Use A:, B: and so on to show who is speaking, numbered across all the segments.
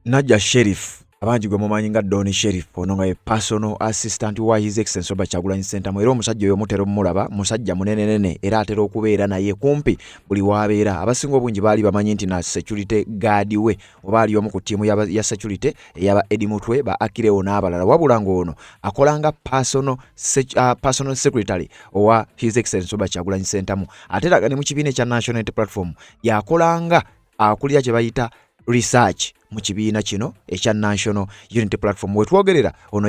A: Najja Sheriff abangi gwe mumanyi nga Don Sheriff ono nga ye personal assistant wa His Excellency Robert Kyagulanyi Ssentamu era omusajja oyo mutera omulaba musajja munene era atera okubeera naye kumpi buli wabeera abasinga obungi baali bamanyi nti na security guard we oba ali omu ku ttiimu ya security eyaba Eddie Mutwe ba Akireo n'abalala wabula ng'ono akolanga personal secretary owa His Excellency Robert Kyagulanyi Ssentamu ate era ne mu kibiina ekya National Unity Platform yakolanga akulira kye bayita research mu kibiina kino ekya National Unity Platform wetwogerera ono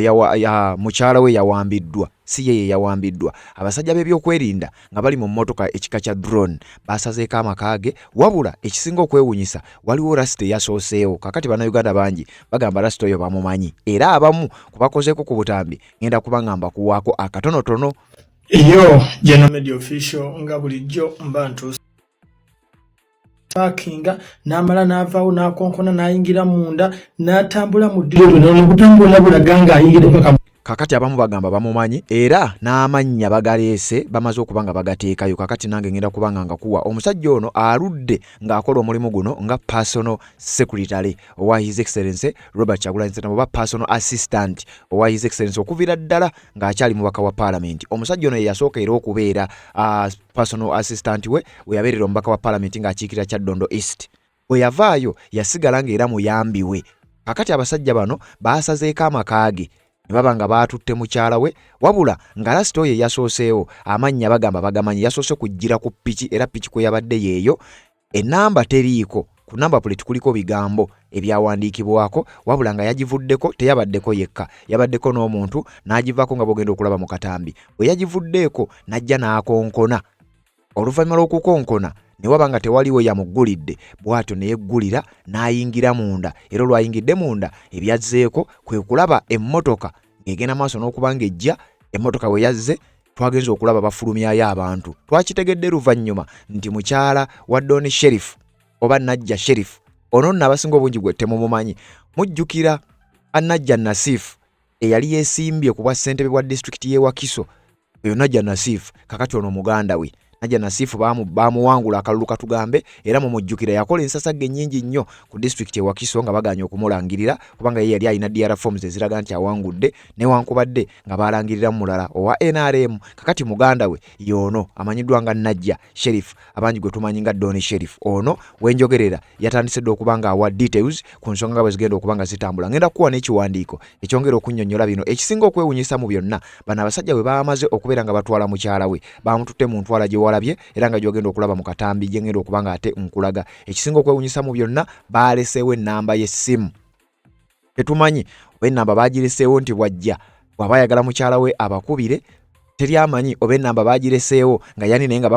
A: mukyala we yawambiddwa si yeye yawambiddwa abasajja b'ebyokwerinda nga bali mu mmotoka ekika kya drone basazeeko amakaage wabula ekisinga okwewunyisa waliwo rasite yasooseewo kakati bannayuganda bangi bagamba rasite oyo bamumanyi era abamu kubakozeeko ku butambi ngenda kubangamba kuwaako akatonotono
B: iyo General Media Official nga bulijjo mbantu parkinga namala navaawo nakonkona nayingira munda natambula mu ddiro n'okutambula bulaga nga ayingire paka
A: kakati abamu bagamba bamumanyi era n'amannya bagaleese bamaze okuba nga bagateekayo kakati nange ngenda kubanga nga kuwa omusajja ono aludde ng'akola omulimu guno nga personal secretary owa His Excellency Robert Kyagulanyi Ssentamu oba personal assistant owa His Excellency okuviira ddala ng'akyali mubaka wa parliament omusajja ono ye yasooka era okubeera personal assistant we yabeerera omubaka wa parliament ng'akiikirira Kyaddondo East bwe yavaayo yasigala ng'era muyambi we kakati abasajja bano baasazeeko amakaage baba nga batutte mukyala we wabula nga lasito ye yasooseewo amannya bagamba bagamanyi yasoose kujjira ku piki era piki kwe yabadde yeeyo enamba teriiko ku namba plate kuliko bigambo ebyawandiikibwako wabula nga yagivuddeko teyabaddeko yekka yabaddeko n'omuntu n'agivaako nga bogenda okulaba mu katambi bwe yagivuddeeko najja n'akonkona oluvannyuma lw'okukonkona ne waba nga tewaliwo yamuggulidde bw'atyo ne yeggulira n'ayingira munda era olwayingidde munda ebyazzeeko kwe kulaba emmotoka ng'egenda maaso n'okuba ng'ejja emmotoka we yazze twagenza okulaba bafulumyayo abantu twakitegedde luvannyuma nti mukyala wa Don Sheriff oba Najja Sheriff ono nno abasinga obungi gwe temumumanyi mujjukira Najja Nasif eyali yeesimbye ku bwa ssentebe bwa disitulikiti y'e Wakiso oyo Najja Nasif kakati ono muganda we Najja Nasifu bamuwangula akalulu katugambe era mu mujjukira yakola ensasagge nnyingi nnyo ku district e Wakiso nga baganya okumulangirira kubanga ye yali alina DR forms eziraga nti awangudde newankubadde nga balangirira mulala owa NRM kakati muganda we yono amanyiddwa nga Najja Sheriff abangi gwe tumanyi nga Don Sheriff ono wenjogerera yatandise okubanga awa details ku nsonga nga bwezigenda okubanga zitambula ngenda kuwa n'ekiwandiiko ekyongera okunnyonnyola bino ekisinga okwewunyisa mu byonna bano abasajja bwe bamaze okubeera nga batwala mukyala we bamututte mu ntwala gye walabye era nga gyogenda okulaba mu katambi gyengenda okubanga ate nkulaga ekisinga okwewunyisa mu byonna baaleseewo ennamba y'essimu tetumanyi oba ennamba bagireseewo nti bwajja bw'aba ayagala mukyala we abakubire teri amanyi oba ennamba bagireseewo nga yani naye nga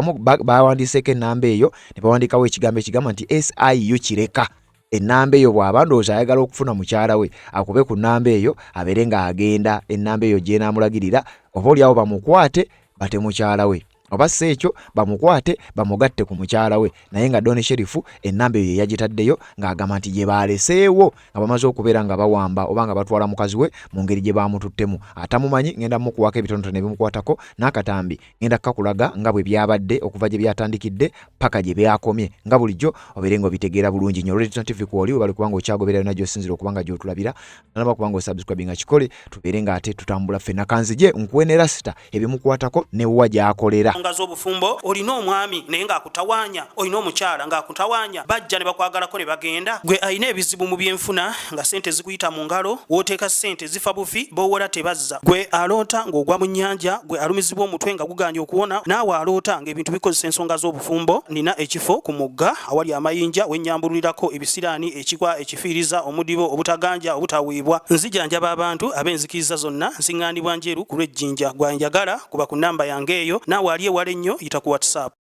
A: bawandiiseeko ennamba eyo ne bawandiikawo ekigambo ekigamba nti SIU Kireka ennamba eyo bw'aba ndowooza ayagala okufuna mukyala we akube ku nnamba eyo abeere ng'agenda ennamba eyo gy'enaamulagirira oba oliawo bamukwate bate mukyala we oba ekyo bamukwate bamugatte ku mukyala we naye nga Don Sheriff ennamba eyo yagitaddeyo ng'agamba nti gye baaleseewo nga bamaze okubeera nga bawamba oba nga batwala mukazi we mu ngeri gye bamututtemu atamumanyi ngenda mukuwako ebitonotono ebimukwatako n'akatambi ngenda kakulaga nga bwe byabadde okuva gye byatandikidde paka gye byakomye nga bulijjo obeere ng'obitegeera bulungi nnyo Redio TV kwoli bali kubanga okyagoberera najjo osinzira okubanga gy'otulabira nalaba kubanga osubscribinga kikole tubeere ng'ate tutambula ffenna kanzije nkuwe ne rasita ebimukwatako ne wa gy'akolera
C: ngazo obufumbo olina omwami naye ng'akutawanya olina omukyala ng'akutawanya bajja ne bakwagalako ne bagenda gwe alina ebizibu mu byenfuna nga sente zikuyita mu ngalo wooteeka sente zifa bufi boowola tebazza gwe aloota ng'ogwa mu nnyanja gwe alumizibwa omutwe nga guganja okuwona naawe aloota ng'ebintu bikozesa ensonga z'obufumbo nina ekifo ku mugga awali amayinja wennyambululirako ebisiraani ekikwa ekifiiriza omudibo obutaganja obutaweebwa nzijanjaba abantu ab'enzikiriza zonna nsiŋŋaanibwa njeru ku lw'ejjinja gwanjagala kuba ku nnamba yange eyo naawe ali ewala ennyo yita ku WhatsApp.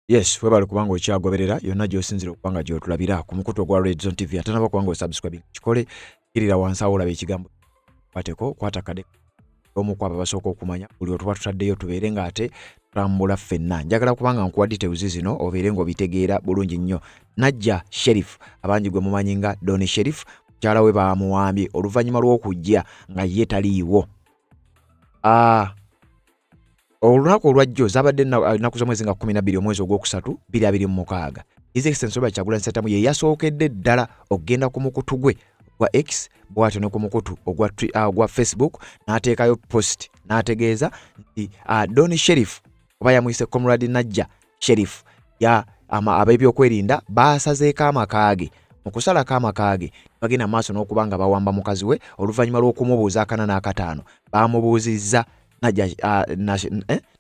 A: Yes, webale kubanga okyagoberera yonna gy'osinzira okubanga gy'otulabira ku mukutu ogwa Red Zone TV atanaba kubanga osubscribing kikole kirira wansi awo olaba ekigambo kwateko kwatakade omu kwaba basooka okumanya buli otuba tutaddeyo tubeere ng'ate tutambula ffenna njagala kubanga nkuwa details zino obeere ng'obitegeera bulungi nnyo Najja Sheriff abangi gwe mumanyi nga Don Sheriff mukyala we bamuwambye oluvannyuma lw'okujja nga ye taliiwo olunaku olwajjo zabadde ennaku z'omwezi nga 12 omwezi ogwokusatu 2026 His Excellency Robert Kyagulanyi Ssentamu ye yasookedde ddala okugenda ku mukutu gwe gwa X bw'atyo ne ku mukutu ogwa Facebook n'ateekayo post n'ategeeza nti Don Sheriff oba yamuyise Comrade Najja Sheriff ab'ebyokwerinda baasazeeko amakaage mu kusalako amakaage bagenda maaso n'okubanga bawamba mukazi we oluvannyuma lw'okumubuuza 4 na 5 baamubuuzizza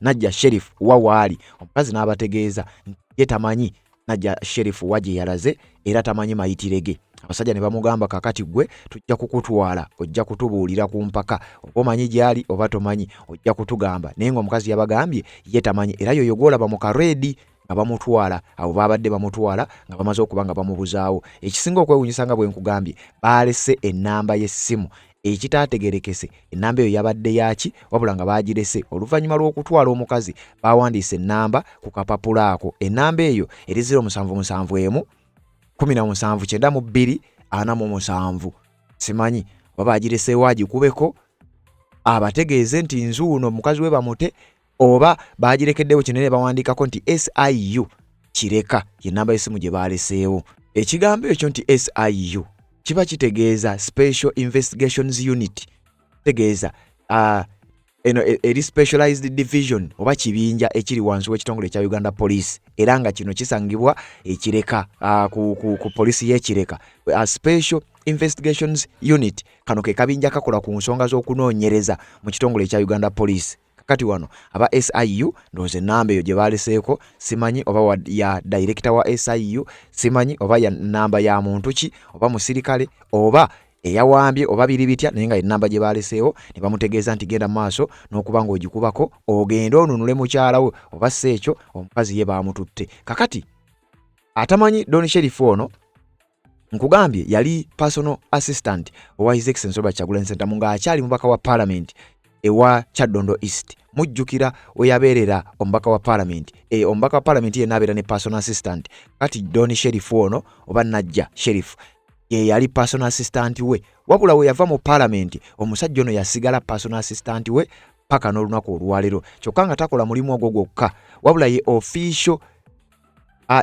A: Najja Sheriff wawaali omukazi n'abategeeza ye tamanyi Najja Sheriff waje yalaze era tamanyi mayitirege. Abasajja ne bamugamba kakati gwe tujja kukutwala ojja kutubuulira ku mpaka omanyi gyali oba tomanyi ojja kutugamba naye ng'omukazi yabagambye ye tamanyi era yoyo gwolaba mu karedi nga bamutwala abo babadde bamutwala nga bamaze okuba nga bamubuzaawo. Ekisinga okwewuunyisa nga bwe nkugambye baalese ennamba y'essimu ekitaategerekese ennamba eyo yabadde yaki wabula nga baagirese oluvannyuma lw'okutwala omukazi baawandiise ennamba ku kapapula ako. Ennamba eyo eri 0771 1792 47 simanyi baba agirese wagikubeko abategeeze nti nzuuno mukazi we bamute oba bagirekeddewo kinene bawandiikako nti SIU kireka ye namba y'essimu gye baaleseewo. Ekigambo ekyo nti SIU kiba kitegeeza Special Investigations Unit, tegeeza eri specialized division oba kibinja ekiri wansi w'ekitongole kya Uganda Police era nga kino kisangibwa ekireka ku polisi y'ekireka. Special Investigations Unit kano ke kabinja kakola ku nsonga z'okunoonyereza mu kitongole kya Uganda Police. Kakati wano aba SIU ndoze namba eyo gye baaleseeko simanyi oba ya director wa SIU simanyi oba ya namba ya muntu ki oba musirikale oba eyawambye oba biri bitya naye nga ennamba gye baaleseewo ne bamutegeeza nti genda maaso n'okubanga ogikubako ogenda onunule mukyalawo oba seekyo omukazi ye baamututte. Kakati atamanyi Don Sheriff ono nkugambye yali personal assistant owa His Excellency Robert Kyagulanyi Ssentamu ng'akyali mubaka wa Parliament ewa Kyaddondo East. Mujjukira we yabeerera omubaka wa Parliament omubaka wa Parliament ye n'abeera ne personal assistant. Kati Don Sheriff ono oba Najja Sheriff ye yali personal assistant we wabula we yava mu Parliament omusajja ono yasigala personal assistant we paka n'olunaku olwalero kyokka nga takola mulimu ogwo gwokka wabula ye official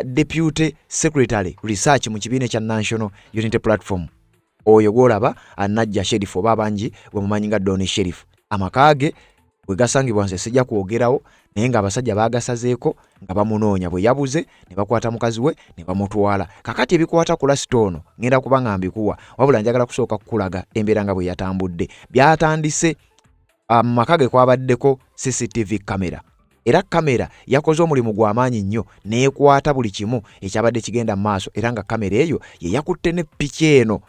A: deputy secretary research mu kibiina kya National Unity Platform. Oyo gwolaba Najja Sheriff oba abangi bwe mumanyi nga Don Sheriff. Amakaage bwe gasangibwa nze sijja kwogerawo naye nga abasajja baagasazeeko nga bamunoonya bwe yabuze ne bakwata mukazi we ne bamutwala. Kakati ebikwata ku lasitoono ngenda kuba nga mbikuwa wabula njagala kusooka kukulaga embeera nga bwe yatambudde. Byatandise amakaage kwabaddeko CCTV kamera era kamera yakoze omulimu gw'amaanyi nnyo neekwata buli kimu ekyabadde kigenda mu maaso era nga kamera eyo ye yakutte ne piki eno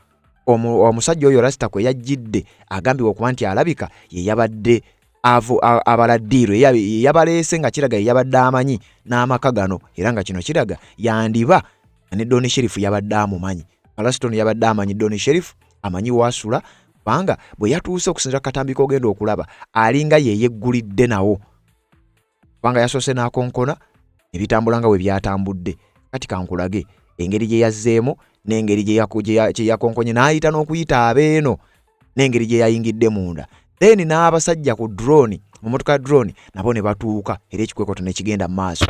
A: omusajja oyo rasita kwe yajjidde agambibwa okuba nti alabika ye yabadde abaladdiiro yabaleese nga kiraga ye yabadde amanyi n'amaka gano era nga kino kiraga yandiba ne Don Sheriff yabadde amumanyi. Alaston yabadde amanyi Don Sheriff amanyi wasula kubanga bwe yatuuse okusinza katambika ogenda okulaba alinga ye yeggulidde nawo kubanga yasoose n'akonkona ebitambula nga bwe byatambudde. Kati kankulage engeri gye yazzeemu n'engeri gye yakonkonye n'ayita n'okuyita abeeno n'engeri gye yayingidde munda. Then n'abasajja ku drone mu motoka drone nabo ne batuuka era ekikwekoto ne kigenda mu maaso.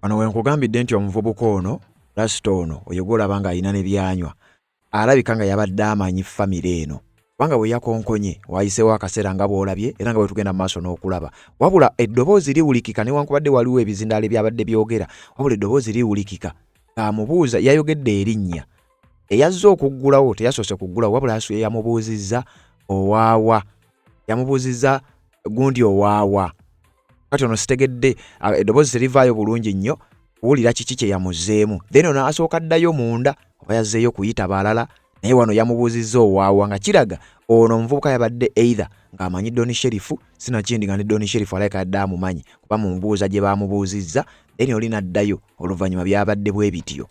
A: Wano wenkugambidde nti omuvubuka ono Lasito ono oyo gw'olaba ng'alina ne byanywa alabika nga yabadde amanyi famire eno kubanga bwe yakonkonye wayiseewo akaseera nga bw'olabye era nga bwe tugenda mu maaso n'okulaba wabula eddoboozi liwulikika newankubadde waliwo ebizindaalo byabadde byogera wabula eddoboozi liwulikika amubuuza yayogedde erinnya eyazze okuggulawo teyasoose kuggulawo wabula yamubuuzizza owaawa yamubuuzizza gundi owaawa kati ono sitegedde eddoboozi terivaayo bulungi nnyo kuwulira kiki kye yamuzeemu then ono asooka addayo munda oba yazzeeyo kuyita balala naye wano yamubuuzizza owaawa nga kiraga ono omuvubuka yabadde either ng'amanyi Doni Sheriff sinakindi nga ne Doni Sheriff alabika yadde amumanyi kuba mu mbuuza gye baamubuuzizza then oli n'addayo oluvannyuma byabadde bwe bityo.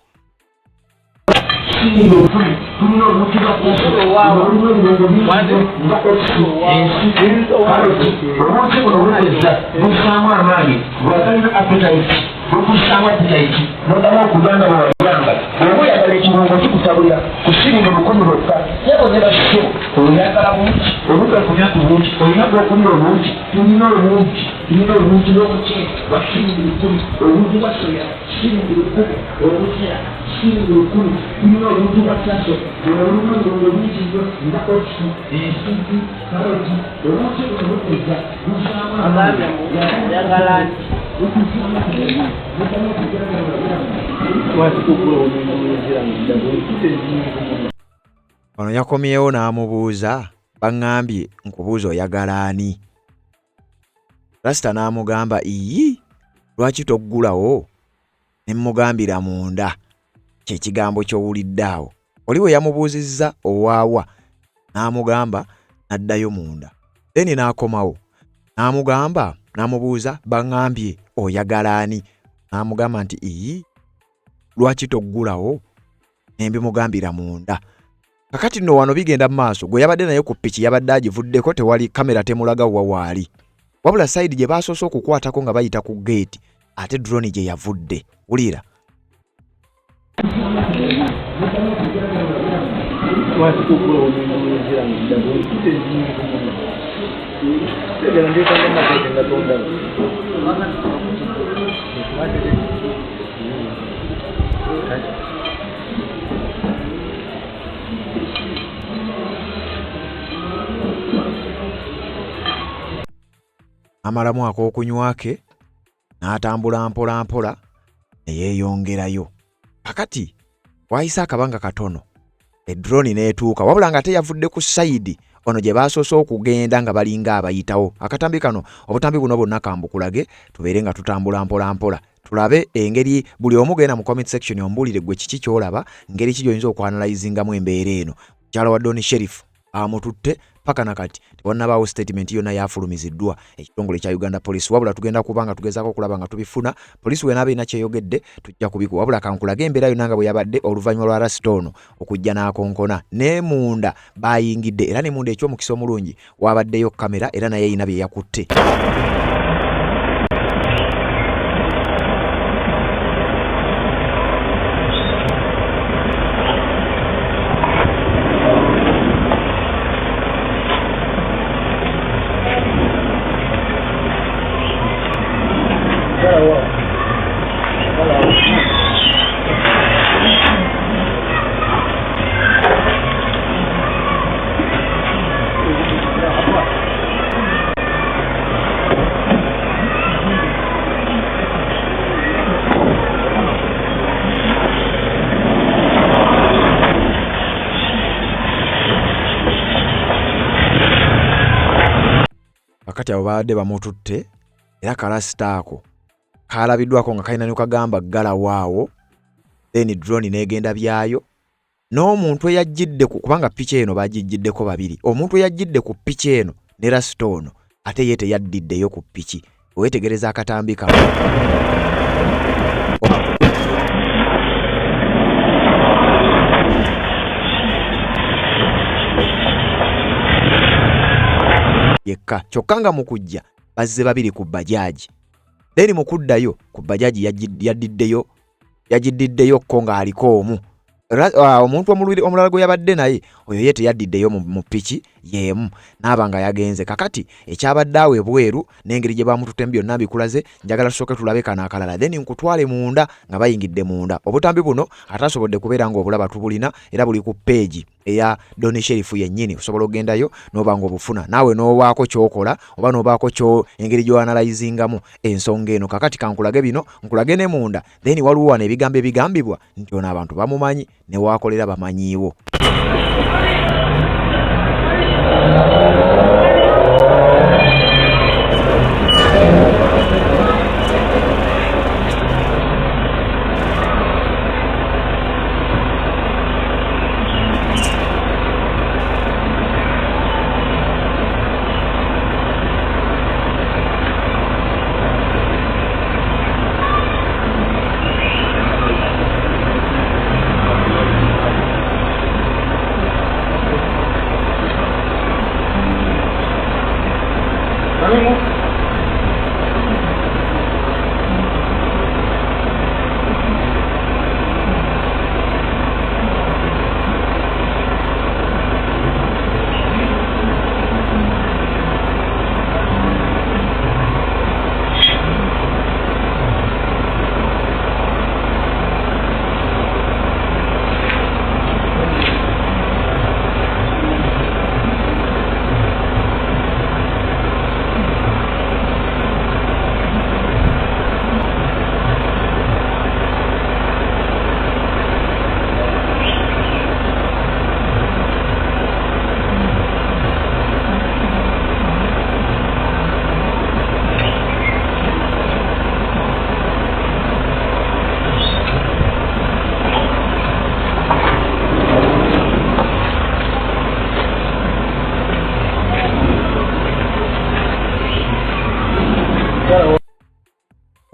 A: Ono yakomyewo n'amubuuza baŋŋambye nkubuuza oyagala ani? Lasita n'amugamba iyi lwaki toggulawo ne mmugambira munda kye kigambo ky'owulidde awo. Oli we yamubuuzizza owaawa n'amugamba n'addayo munda then n'akomawo n'amugamba n'amubuuza baŋŋambye oyagala ani? N'amugamba nti iyi lwaki toggulawo ne mbimugambira munda. Kakati nno wano bigenda mu maaso gwe yabadde naye ku ppiki yabadde agivuddeko tewali kamera temulaga wawaali wabula sayidi gye baasoose okukwatako nga bayita ku gate ate drone gye yavudde wulira. Amalamu ak'okunywa ke n'atambula mpola mpola ne yeeyongerayo. Kakati wayise akabanga katono edroni n'etuuka wabula nga teyavudde ku sayidi ono gye baasoose okugenda nga balinga abayitawo. Akatambi kano obutambi buno bwonna kambukulage tubeere nga tutambula mpola mpola tulabe engeri buli omu genda mu comment section ombuulire gwe kiki ky'olaba ngeri ki gy'oyinza okwanalayizingamu embeera eno. Mukyala wa Doni Sheriff amututte paka nakati tewannabaawo statement yonna yafulumiziddwa ekitongole kya Uganda Police wabula tugenda kubanga tugezaako okulaba nga tubifuna poliisi wenaaba erina kyeyogedde tujja kubikuwa wabula kankulaga embeera yonna nga bwe yabadde oluvannyuma lwa Lasito ono okujja n'akonkona ne munda baayingidde era ne munda eky'omukisa omulungi wabaddeyo kamera era naye erina bye yakutte. kakati abo baadde bamututte era kalasita ako kalabiddwako nga kalina kagamba ggala waawo then drone negenda byayo n'omuntu eyajjidde kubanga picha eno bagijjiddeko babiri omuntu eyajjidde ku picha eno ne lasita ono ate ye teyaddiddeyo ku piki wetegereza akatambi kamu yekka kyokka nga mu kujja bazze babiri ku bajaaji then mu kuddayo ku bajaaji yagiddiddeyo ko nga aliko omu omuntu omulala gwe yabadde naye oyo ye teyaddiddeyo mu piki yemu n'aba nga yagenze kakati ekyabadde awo ebweru n'engeri gye bamututtemu byonna bikulaze njagala tusooke tulabe kana akalala then nkutwale munda nga bayingidde munda obutambi buno atasobodde kubeera nga obulaba tubulina era buli ku peegi eya Donny Sheriff yennyini osobola ogendayo n'oba nga obufuna naawe n'obaako ky'okola oba n'obaako engeri gy'oanalayizingamu ensonga eno kakati kankulage bino nkulage ne munda then waliwo wano ebigambo ebigambibwa nti ono abantu bamumanyi ne waakolera bamanyiiwo.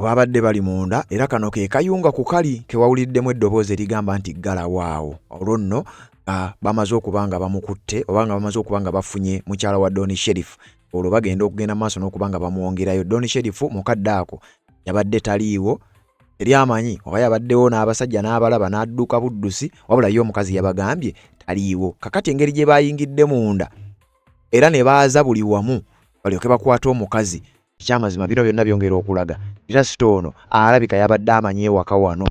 A: Babadde bali munda era kano ke kayunga ku kali ke wawuliddemu eddoboozi erigamba nti ggala waawo olwo nno bamaze okubanga bamukutte obanga bamaze okubanga bafunye mukyala wa Donny Sheriff olwo bagenda okugenda maaso n'okubanga bamuwongerayo. Donny Sheriff mukadde ako yabadde taliiwo eri amanyi oba yabaddewo n'abasajja n'abalaba n'adduka buddusi wabula ye omukazi yabagambye taliiwo. Kakati engeri gye bayingidde munda era ne baaza buli wamu balyoke bakwata omukazi ekyamazima bino byonna byongera okulaga era sitoono alabika yabadde amanyi ewaka wano.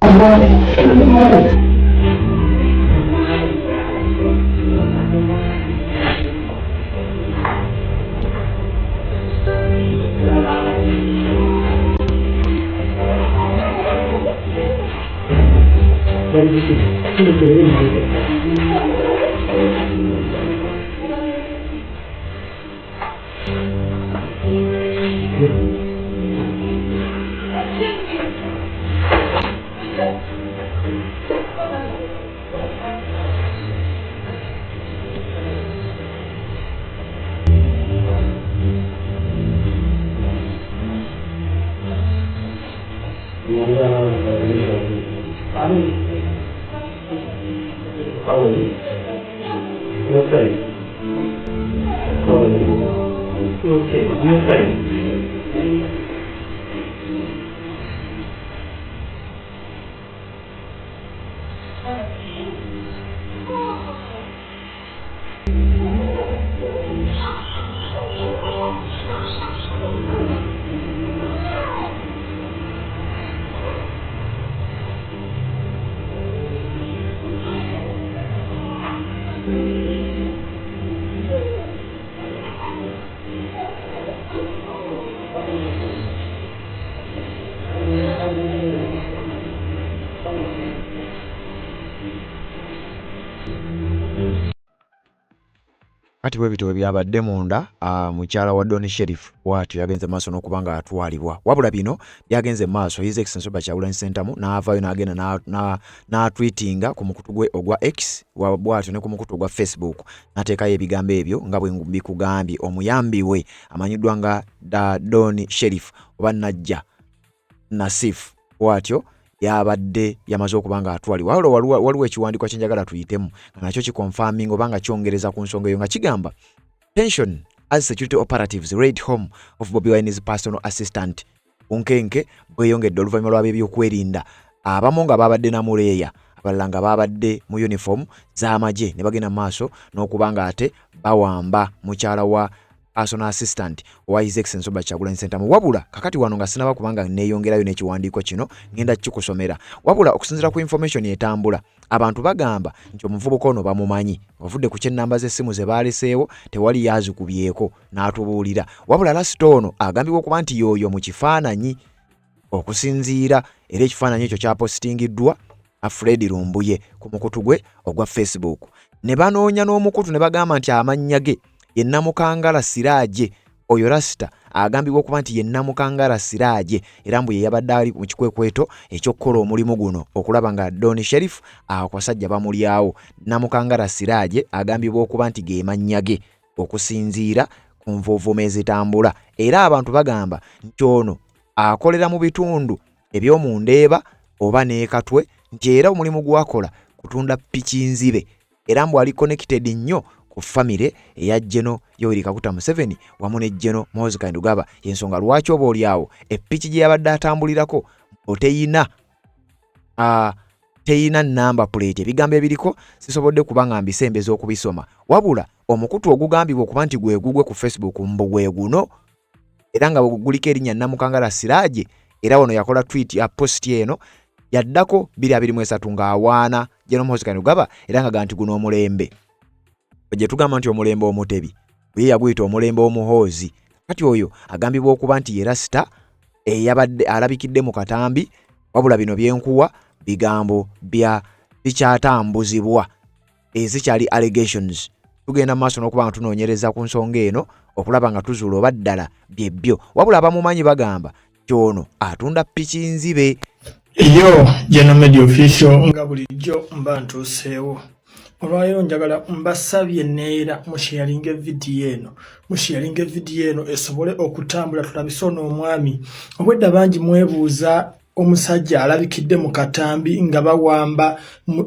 A: kati bwe bitwe byabadde munda mukyala wa Don Sheriff bw'atyo yagenze maaso n'okubanga atwalibwa. Wabula bino byagenze maaso His Excellency Robert Kyagulanyi Ssentamu n'avaayo n'agenda n'atweetinga ku mukutu gwe ogwa X bw'atyo ne ku mukutu ogwa Facebook n'ateekayo ebigambo ebyo nga bwe bikugambye omuyambi we amanyiddwa nga Don Sheriff oba Najja Nasif bw'atyo yabadde yamaze okubanga atwalibwa. Waliwo ekiwandiiko kyenjagala tuyitemu nga nakyo kikonfirming obanga kyongereza ku nsonga eyo nga kigamba tension as security operatives raid home of Bobi Wine's personal assistant unkenke bweyongedde oluvannyuma lw'ab'ebyokwerinda abamu nga babadde na muleeya abalala nga babadde mu uniform z'amagye ne bagenda maaso n'okubanga ate bawamba mukyala wa personal assistant wa His Excellency Robert Kyagulanyi Ssentamu. Wabula kakati wano nga sinaba kubanga neeyongerayo n'ekiwandiiko kino ngenda kikusomera. Wabula okusinziira ku information etambula abantu bagamba nti omuvubuka ono bamumanyi ovudde ku kyennamba z'essimu ze baaleseewo tewali yazikubyeko n'atubuulira. Wabula lasito ono agambibwa okuba nti y'oyo mu kifaananyi okusinziira era ekifaananyi ekyo kyapositingiddwa Fred Lumbuye ku mukutu gwe ogwa Facebook. Ne banoonya n'omukutu ne bagamba nti amannya ge ye Namukangala Siraaje oyo Rasta agambibwa okuba nti ye Namukangala Siraaje era mbu ye yabadde ali mu kikwekweto eky'okkola omulimu guno okulaba nga Don Sheriff akwasajja bamulyawo. Namukangala Siraaje agambibwa okuba nti ge mannya ge okusinziira ku nvuuvuuma ezitambula era abantu bagamba nti ono akolera mu bitundu eby'omu Ndeeba oba n'ekatwe nti era omulimu gwakola kutunda ppiki nzibe era mbu ali connected nnyo ku family eya General Yoweri Kaguta Museveni wamu ne General Muhoozi Kainerugaba. Yensonga lwaki oba olyawo epiki gye yabadde atambulirako oteyina number plate ebigambo ebiriko sisobodde kubanga mbisembeza okubisoma. Wabula omukutu ogugambibwa okuba nti gwe gugwe ku Facebook mbu gwe guno era nga guliko erinnya Namukangala Siraaje era wano yakola tweet ya post eno yaddako 2023 ng'awaana General Muhoozi Kainerugaba era nga ganti guno omulembe gye tugamba nti omulembe omutebi ye yaguyita omulembe omuhoozi. Kati oyo agambibwa okuba nti ye Rasta eyabadde alabikidde mu katambi. Wabula bino byenkuwa bigambo bikyatambuzibwa ezikyali allegations. Tugenda maaso n'okuba nga tunoonyereza ku nsonga eno okulaba nga tuzuula oba ddala byebyo. Wabula abamumanyi bagamba kyono atunda ppiki nzibe.
B: Yo General Media Official nga bulijjo mba ntuuseewo. Olwaleero njagala mbasabye neera musharinge video eno esobole okutambula tulabise ono omwami. Obwedda bangi mwebuuza omusajja alabikidde mu katambi nga bawamba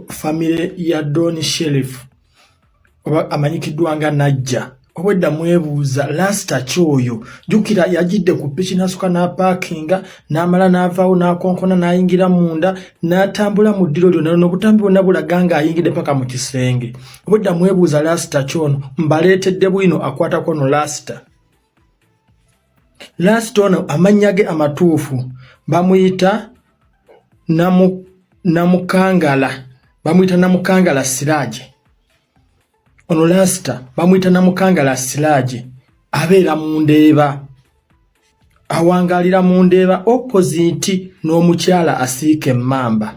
B: famire ya Don Sheriff oba amanyikiddwa nga Najja. Obwedda mwebuuza Rasta kyoyo jukira yajidde ku ppiki n'asukka n'apaakinga n'amala n'avaawo n'akonkona n'ayingira munda n'atambula mu ddiro lyonna n'obutambi bwonna bulaga nga ayingidde paka mu kisenge. Obwedda mwebuuza Rasta kyono mbaleetedde bwino akwatako no Rasta ono amannya ge amatuufu bamuyita Namukangala Siraaje. Ono Rasta bamuyita Namukangala Siraaje abeera mu Ndeeba awangalira mu Ndeeba opposite n'omukyala Asiike Mmamba.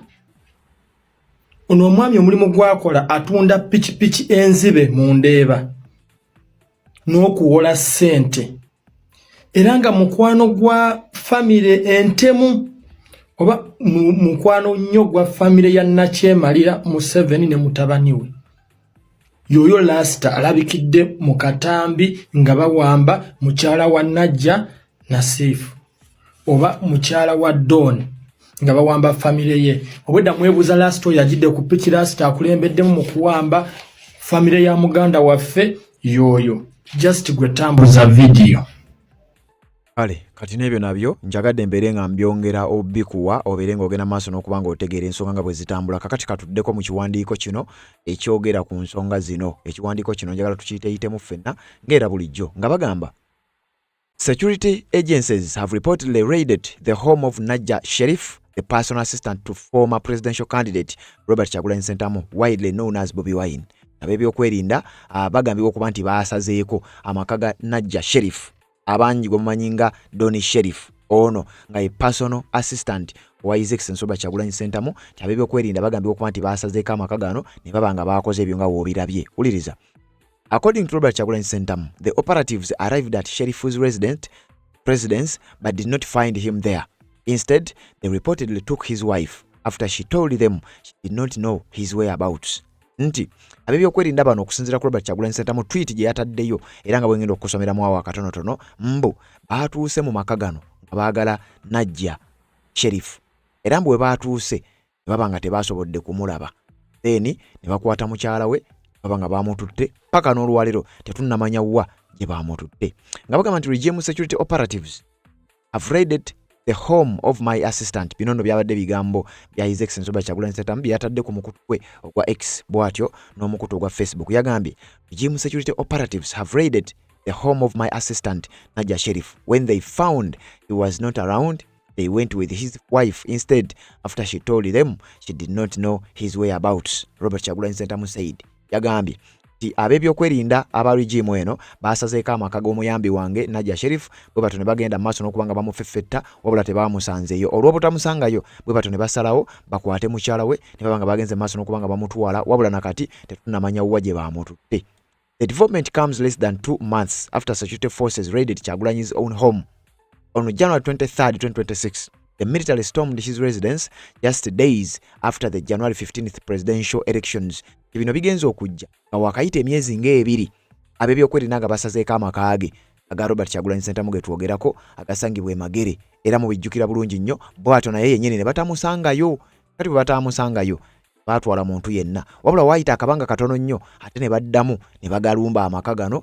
B: Ono omwami omulimu gwakola atunda pikipiki enzibe mu Ndeeba n'okuwola ssente era nga mukwano gwa famire entemu oba mukwano nnyo gwa famire ya Nakyemalira Museveni ne mutabani we. Yoyo Rasta alabikidde mu katambi nga bawamba mukyala wa Najja Nasif oba mukyala wa Don nga bawamba famire ye. Obwedda mwebuuza Rasta oyo yajidde ku ppiki Rasta akulembeddemu mu kuwamba famire ya muganda waffe yoyo. Just gwe tambuza video.
A: Kale kati n'ebyo nabyo njagadde mbeere nga mbyongera obikuwa obeere ng'ogenda maaso n'okuba ng'otegeera ensonga nga bwe zitambula. Kakati katuddeko mu kiwandiiko kino ekyogera ku nsonga zino. Ekiwandiiko kino njagala tukiyiteyitemu ffenna ng'era bulijjo nga bagamba security agencies have reportedly raided the home of Najja Sheriff, the personal assistant to former presidential candidate Robert Kyagulanyi Ssentamu, widely known as Bobi Wine. Ab'ebyokwerinda bagambibwa okuba nti baasazeeko amaka ga Najja Sheriff abangi gwe nga Don Sheriff ono nga ye personal assistant wa His Excellency Robert Kyagulanyi Ssentamu. Ab'ebyokwerinda bagambibwa okuba nti baasazeeko amaka gano ne baba nga baakoze ebyo nga woobirabye. Uliriza According to Robert Kyagulanyi Ssentamu, the operatives arrived at Sheriff's residence but did not find him there. Instead, they reportedly took his wife after she told them she did not know his whereabouts. Nti ab'ebyokwerinda bano okusinziira ku Robert Kyagulanyi Ssentamu tweet gye yataddeyo era nga bwengenda okusomera mu awo katonotono mbu baatuuse mu maka gano nga baagala najja Sheriff era mbu bwe baatuuse ne baba nga tebaasobodde kumulaba then ne bakwata mukyala we baba nga baamututte paka n'olwaliro tetunnamanya wa gye baamututte nga bagamba nti regime security operatives have raided the home of my assistant. Binono byabadde bigambo bya His Excellency Robert Kyagulanyi Ssentamu byatadde ku mukutu gwe ogwa X bwatyo n'omukutu ogwa Facebook. Yagambye regime security operatives have raided the home of my assistant Najja Sheriff. When they found he was not around, they went with his wife instead after she told them she did not know his whereabouts. Robert Kyagulanyi Ssentamu said. Yagambye ab'ebyokwerinda aba regime eno basazeeko amaka g'omuyambi wange Najja Sheriff bwe bato ne bagenda maaso n'okubanga bamufeffetta wabula tebaamusanzeeyo olw'obutamusangayo bwe bato ne basalawo bakwate mukyala we ne babanga bagenze maaso n'okubanga bamutwala wabula nakati tetunnamanya wa gye baamututte. The development comes less than 2 months after security forces raided Kyagulanyi's own home. On January 23rd, 2026, the military stormed his residence just days after the January 15th presidential elections. Bino bigenze okujja nga wakayita emyezi ng'ebiri ab'ebyokwerinda nga basazeeko amaka ge aga Robert Kyagulanyi Ssentamu ge twogerako agasangibwa Magere era mu bijjukira bulungi nnyo bw'atyo naye yennyini ne batamusangayo. Kati bwe batamusangayo baatwala muntu yenna wabula waayita akabanga katono nnyo ate ne baddamu ne bagalumba amaka gano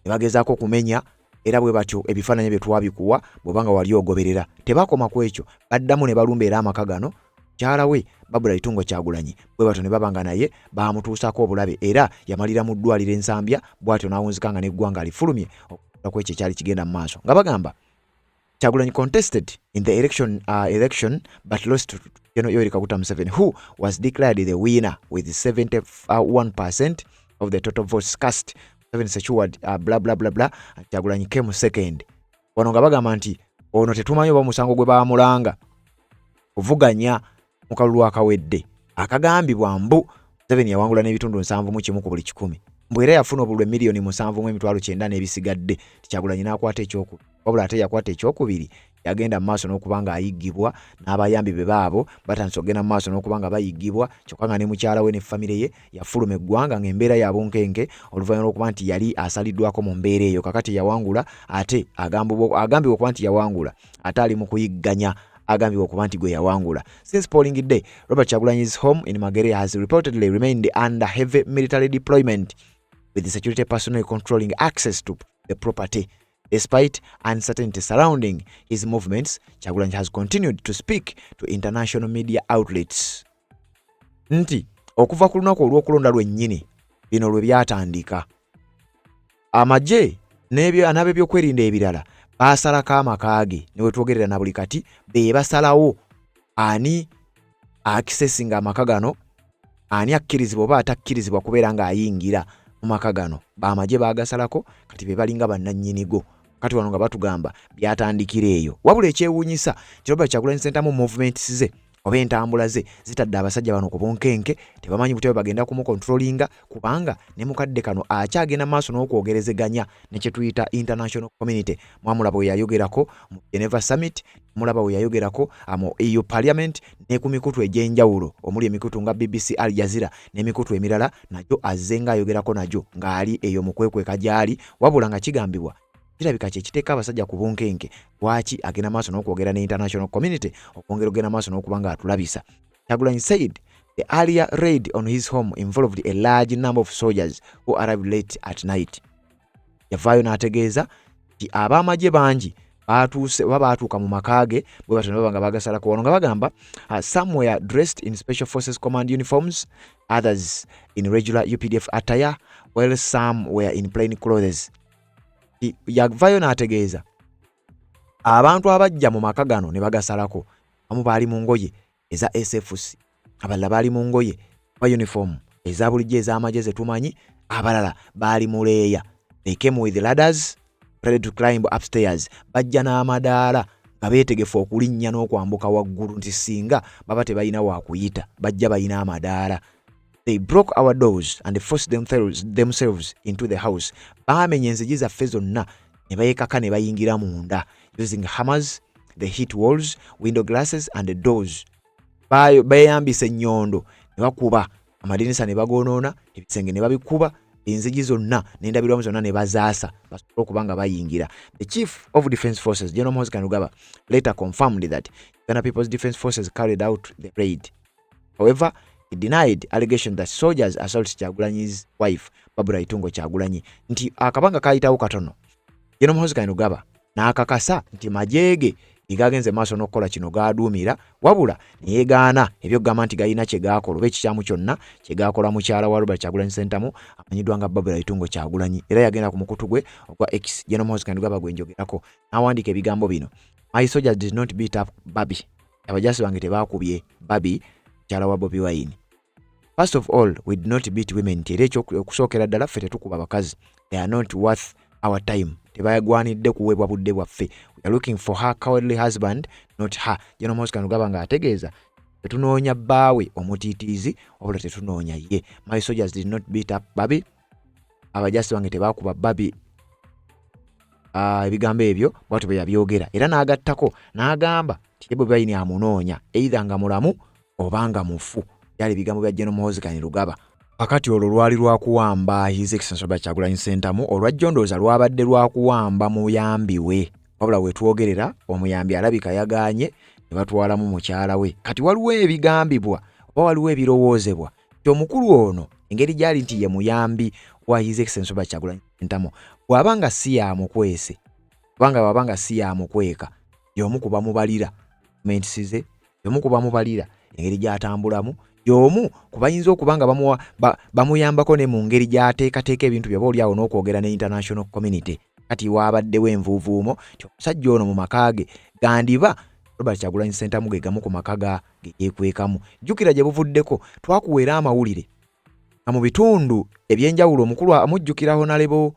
A: ne bagezaako okumenya era bwe batyo ebifaananyi bye twabikuwa bw'obanga wali ogoberera tebakoma ku ekyo baddamu ne balumba era amaka gano mukyala we Babula Itungo Kyagulanyi bwe batyo ne babanga naye baamutuusako obulabe era yamalira mu ddwaliro ensambya bw'atyo n'awunzika n'eggwanga lifulumye okutuuka ku ekyo ekyali kigenda mu maaso nga bagamba Kyagulanyi contested in the election but lost to General Yoweri Kaguta Museveni, who was declared the winner with 71% of the total votes cast. Museveni secured blah blah blah blah. Kyagulanyi came second. Wano nga bagamba nti ono tetumanyi oba musango gwe baamulanga kuvuganya mu kalulu akawedde akagambibwa mbu Museveni yawangula n'ebitundu 7 ku buli 100. Mbu era yafuna obululu miliyoni 7.9 n'ebisigadde. Kyagulanyi n'akwata ekyokubiri wabula ate yakwata ekyokubiri yagenda mu maaso n'okubanga ayiggibwa n'abayambi be baabo batandise okugenda mu maaso n'okubanga bayiggibwa kyokka nga ne mukyala we ne famire ye yafuluma eggwanga ng'embeera ya bunkenke oluvannyuma lw'okuba nti yali asaliddwako mu mbeera eyo kakati yawangula ate agambibwa okuba nti yawangula ate ali mu kuyigganya agambibwa okuba nti gwe yawangula. Since polling day, Robert Kyagulanyi's home in Magere has reportedly remained under heavy military deployment with the security personnel controlling access to the property. Despite uncertainty surrounding his movements, Kyagulanyi has continued to speak to international media outlets. Nti okuva ku lunaku olw'okulonda lwennyini bino lwe byatandika amagye n'ab'ebyokwerinda ebirala baasalako amaka ge ne we twogerera na buli kati be basalawo ani akisesinga amaka gano ani akkirizibwa oba atakkirizibwa kubeera ng'ayingira mu maka gano baamagye baagasalako kati be balinga bannannyinigo kati wano nga batugamba byatandikira eyo wabula ekyewuunyisa Robert Kyagulanyi Ssentamu movements ze oba entambula ze zitadde abasajja bano ku bunkenke tebamanyi butebe bagenda kumukontrolinga kubanga ne mukadde kano akyagenda maaso n'okwogerezeganya ne kye tuyita international community. Mwamulaba we yayogerako mu Geneva Summit, mulaba we yayogerako mu EU Parliament ne ku mikutu egy'enjawulo omuli emikutu nga BBC Al Jazeera n'emikutu emirala nagyo azzenga ayogerako nagyo ng'ali eyo mu kwekweka gy'ali wabula nga kigambibwa kirabika kye kiteeka abasajja ku bunkenke lwaki agenda maaso n'okwogera ne international community okwongera ogenda maaso n'okuba nga atulabisa. Kyagulanyi said the earlier raid on his home involved a large number of soldiers who arrived late at night. Yavaayo n'ategeeza nti ab'amagye bangi baatuuka mu maka ge bwe batyo ne baba nga bagasalako wano nga bagamba some were dressed in Special Forces Command uniforms, others in regular UPDF attire, while some were in plain clothes. Yavaayo n'ategeeza abantu abajja mu maka gano ne bagasalako abamu baali mu ngoye eza SFC, abalala baali mu ngoye ba uniform eza bulijjo ez'amagye ze tumanyi, abalala baali mu leeya. They came with ladders ready to climb upstairs. Bajja n'amadaala nga beetegefu okulinnya n'okwambuka waggulu nti singa baba tebalina wa kuyita bajja balina amadaala. They broke our doors and forced themselves into the house. Baamenye enzigi zaffe zonna ne bayekaka ne bayingira munda using hammers. They hit walls, window glasses and the doors. Bayambisa ennyondo ne bakuba amadinisa ne bagonoona, ebisenge ne babikuba, enzigi zonna n'endabirwamu zonna ne bazaasa basobole okuba nga bayingira. The Chief of Defence Forces, General Muhoozi Kainerugaba, later confirmed that Uganda People's Defence Forces carried out the raid. However, he denied allegation that soldiers assaulted Kyagulanyi's wife, Barbara Itungo Kyagulanyi, nti akabanga kayitawo katono. General Muhoozi Kainerugaba n'akakasa nti majeege igagenze maaso n'okukola kino gaaduumira, wabula ne yeegaana ebyokugamba nti galina kye gaakola oba ekikyamu kyonna kye gaakola mukyala wa Robert Kyagulanyi Ssentamu amanyiddwa nga Barbara Itungo Kyagulanyi. Era yagenda ku mukutu gwe ogwa X, General Muhoozi Kainerugaba gwe njogerako, n'awandiika ebigambo bino: My soldiers did not beat up Babi. Abajasi bange tebaakubye Babi, mukyala wa Bobi Wine. First of all, we did not beat women. Era okusookera ddala ffe tetukuba bakazi. They are not worth our time. Tebayagwanidde kuweebwa budde bwaffe. We are looking for her cowardly husband, not her. General Muhoozi Kainerugaba nga ategeeza tetunoonya bbaawe omutiitiizi wabula tetunoonya ye. My soldiers did not beat up Babi. Abajasi bange tebaakuba Babi. Ebigambo ebyo bwatu bwe yabyogera. Era n'agattako n'agamba ti Bobi Wine amunoonya either nga mulamu oba nga mufu. Byali ebigambo bya General Muhoozi Kainerugaba. Akati olwo lwali lwakuwamba His Excellency Robert Kyagulanyi Ssentamu, olwajjondooza lwabadde lwakuwamba muyambi we. Wabula wetwogerera omuyambi alabika yagaanye ne batwalamu mukyala we. Kati waliwo ebigambibwa oba waliwo ebirowoozebwa nti omukulu ono engeri gyali nti ye muyambi wa His Excellency Robert Kyagulanyi Ssentamu bw'abanga si yamukwese, kubanga bw'abanga si yamukweka, y'omu ku bamubalira mentisize, y'omu ku bamubalira engeri gy'atambulamu, y'omu ku bayinza okuba nga bamuyambako ne mu ngeri gy'ateekateeka ebintu byaba oliawo n'okwogera ne international community. Kati waabaddewo envuuvuumo nti omusajja ono mu maka ge gandiba Robert Kyagulanyi Ssentamu ge gamu ku maka ge yeekwekamu. Jjukira gye buvuddeko twakuweera amawulire nga mu bitundu ebyenjawulo omukulu amujjukira Honorable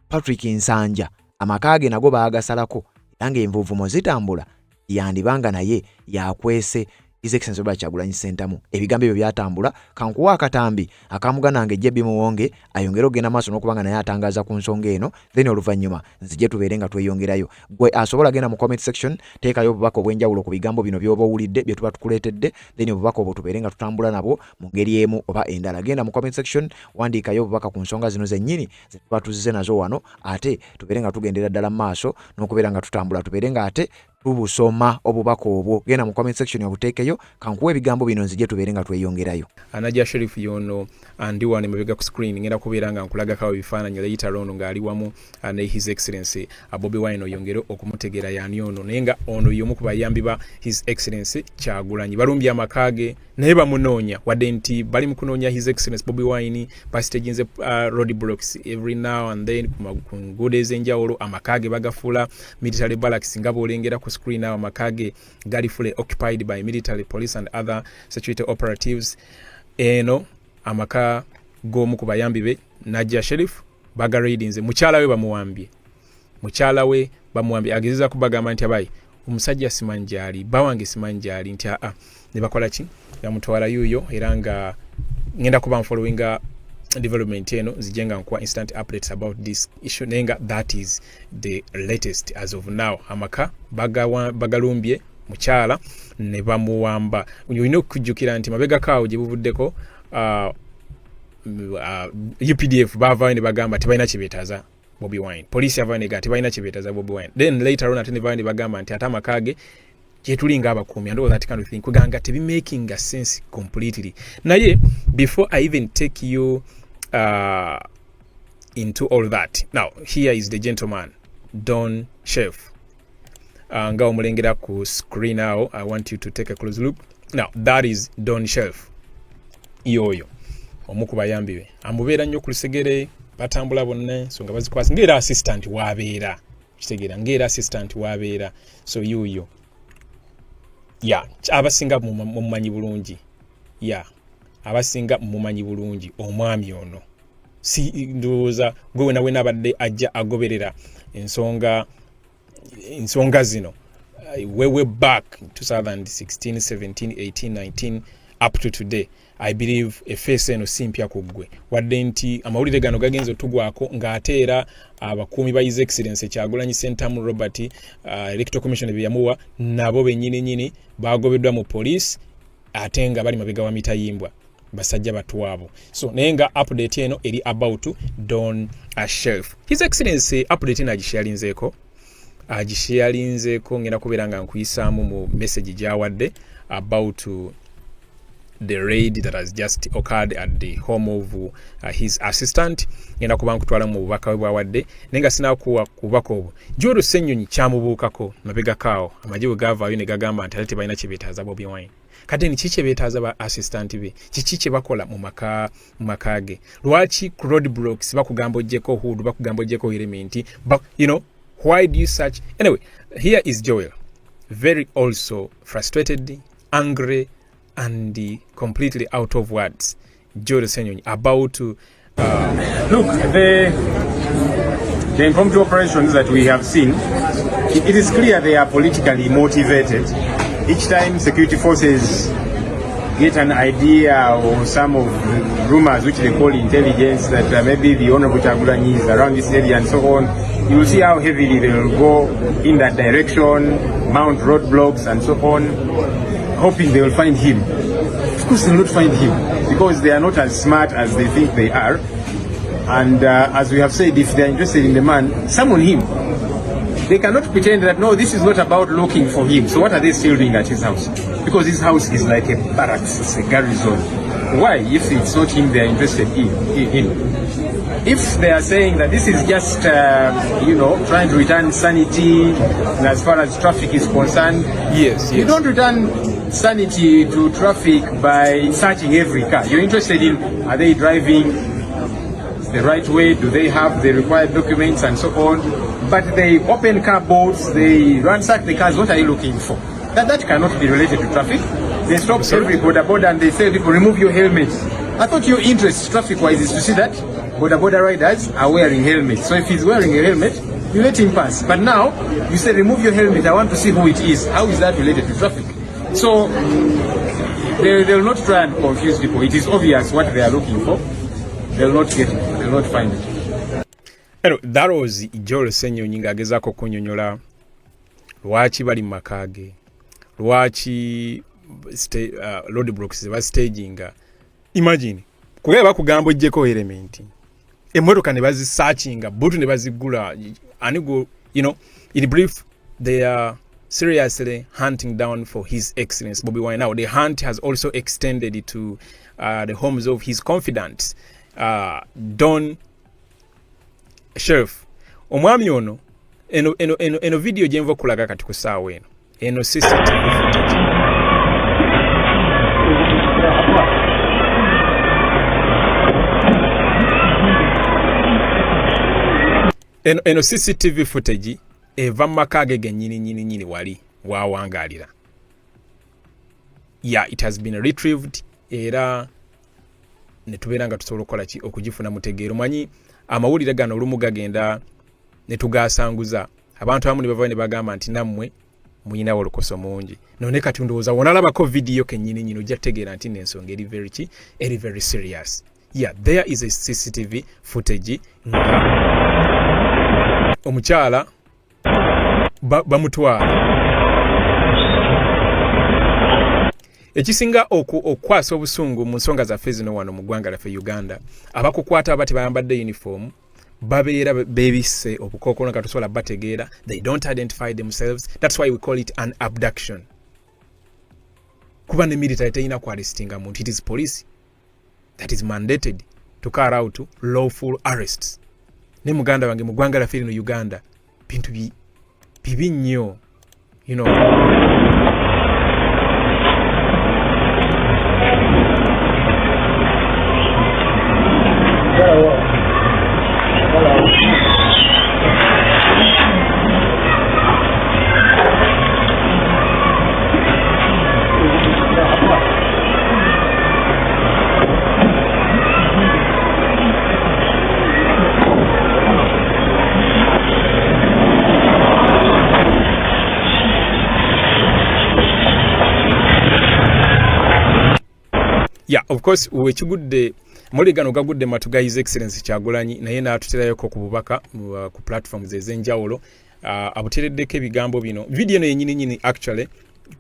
A: Patrick Nsanja amaka ge nago baagasalako era ng'envuuvuumo zitambula, yandibanga naye yakwese His Excellency Robert Kyagulanyi Ssentamu. Ebigambo ebyo byatambula, kankuwa akatambi akamuganange Jebbi Muwonge ayongera ogenda maaso n'okubanga naye atangaaza ku nsonga eno, then oluvannyuma nzije tubeere nga tweyongerayo. Gwe asobola genda mu comment section, teekayo obubaka obw'enjawulo ku bigambo bino by'oba owulidde bye tuba tukuleetedde, then obubaka obwo tubeere nga tutambula nabwo mu ngeri emu oba endala. Genda mu comment section wandiikayo obubaka ku nsonga zino zennyini ze tuba tuzizze nazo wano, ate tubeere nga tugendera ddala mu maaso n'okubeera nga tutambula, tubeere nga ate tubusoma obubaka obwo. Genda mu comment section obuteekeyo, kankuwa ebigambo bino nzije tubeere nga tweyongerayo.
D: Anaja Sheriff yono andi wane mabega ku screen ngenda kubeera nga nkulaga kawo bifaananyi later on ng'ali wamu ne His Excellency Bobi Wine oyongere okumutegera yani ono, naye nga ono y'omu ku bayambi ba His Excellency Kyagulanyi. Balumbye amakage naye bamunoonya wadde nti bali mu kunoonya His Excellency Bobi Wine bastaginze road blocks every now and then ku nguudo ez'enjawulo, amakage bagafuula military barracks nga bw'olengera ku screen awo amakage gali fully occupied by military police and other security operatives. Eno amaka g'omu ku bayambi be Najja Sheriff bagareadinze, mukyala we bamuwambye agezeza kubagamba nti abayi omusajja simanjali bawange simanjali nti ne bakola ki yamutwala yuyo, era nga ngenda kuba following development eno zijenga nkuwa instant updates about this issue, nenga that is the latest as of now. Amaka bagalumbye mukyala ne bamuwamba. Uyina okujjukira nti mabega kawo gye buvuddeko UPDF bavaayo ne bagamba tebalina kibeetaaza Bobi Wine, police yavaayo ne gati balina kibeetaaza Bobi Wine, then later on ate ne bavaayo ne bagamba nti ate amakage kyetulinga abakuumi, and all that kind of thing, kuganga tebi making a sense completely. Naye before I even take you into all that, now here is the gentleman Don Chef. Nga omulengera ku screen now, I want you to take a close look. Now that is Don Chef. Yoyo omu ku bayambi be amubeera nnyo ku lusegere, batambula bonna so nga bazikwasa ng'era assistant w'abeera, kitegeera ng'era assistant w'abeera. So yuyo abasinga mumanyi bulungi, abasinga mumanyi bulungi omwami ono. Si ndowooza gwe wena wena abadde ajja agoberera ensonga zino way back 2016, 17, 18, 19 up to today, I believe efeese eno simpya kuggwe wadde nti amawulire gano gagenze otugwako ng'ateera abakuumi ba His Excellency Kyagulanyi Ssentamu Robert Electoral Commission byamuwa nabo bennyini bagobeddwa mu police ate nga bali mabega wa mitayimbwa basajja batwabo. So naye nga update eno eri about Don Sheriff. His Excellency update eno agisharinzeeko ngenda kubeera nga nkuyisaamu mu message gyawadde about the raid that has just occurred at the home of his assistant. Ngenda kuba nkutwala mu bubaka bwe bwawadde nenga sinakuwa kubaka obwo Joe Ssenyonyi kyamubuukako mabega kaawo amagye bwe gavaayo ne gagamba nti ate balina kye beetaaza Bobi Wine. Kati ni kiki beetaaza ba assistant be kiki kye bakola mu maka ge lwaki ku roadblocks bakugamba ojjeko hudu bakugamba ojjeko element but you know why do you search anyway. Here is Joel, very also frustrated, angry and completely out of words. Joel Ssenyonyi about to
E: look, the impromptu operations that we have seen, it is clear they are politically motivated. Each time security forces get an idea or some of the rumors which they call intelligence that maybe the Honorable Kyagulanyi is around this area and so on, you will see how heavily they will go in that direction, mount roadblocks and so on, hoping they will find him. Of course they will not find him because they are not as smart as they think they are. And as we have said, if they are interested in the man, summon him. They cannot pretend that, no, this is not about looking for him. So what are they still doing at his house? Because his house is like a barracks, it's a garrison. Why, if it's not him they are interested in? If they are saying that this is just, trying to return sanity as far as traffic is concerned,
D: yes.
E: You don't return sanity to traffic by searching every car. You're interested in, are they driving the right way? Do they have the required documents and so on? But they open car boats, they ransack the cars. What are you looking for? That cannot be related to traffic. They stop every border and they say, people, remove your helmets. I thought your interest traffic-wise is to see that border riders are wearing helmets. So if he's wearing a helmet, you let him pass. But now, you say, remove your helmet, I want to see who it is. How is that related to traffic? So, they will not try and confuse people. It is obvious what they are looking for. They will not get it. They will not find it.
D: That was Joel Ssenyonyi ng'agezaako kunnyonnyola lwaki bali mu maka ge, lwaki roadblocks ba staginga. Imagine kubera bakugamba ojjeko element emmotoka ne bazisearchinga butu ne bazigula anigo, in brief they are seriously hunting down for His Excellency Bobi Wine. Now the hunt has also extended to the homes of his confidants, Don Sheriff. Omwami ono eno video gyenva kulaga kati ku saawa eno CCTV footage. Eno CCTV footage eva maka ge nyini wali wawangalira. Yeah, it has been retrieved era netubeera nga tusobola okukola ki okugifuna mutegeero. Manyi amawulire gano olumu gagenda ne tugasanguza abantu abamu ne bava ne bagamba nti nammwe muyina olukoso mungi none kati ndowooza wonalabako video kennyini ojja kutegeera nti n'ensonga eri very serious. Yeah, there is a CCTV footage omukyala bamutwala. Ekisinga okukwasa obusungu mu nsonga zaffe zino wano mu ggwanga laffe Uganda, abakukwata abati bayambadde uniform babeera beebisse obukookolo nga tosobola bategeera. They don't identify themselves. That's why we call it an abduction. Kuba ne military teyina ku arrestinga muntu. It is police that is mandated to carry out lawful arrests. Ne muganda wange mu ggwanga laffe lino Uganda bintu bibi nnyo, Yeah, of course wekigudde muligano gagudde matuga His Excellency Kyagulanyi naye n'atuterayoko ku bubaka ku platforms ez'enjawulo abutereddeko ebigambo bino. Video eno yennyini actually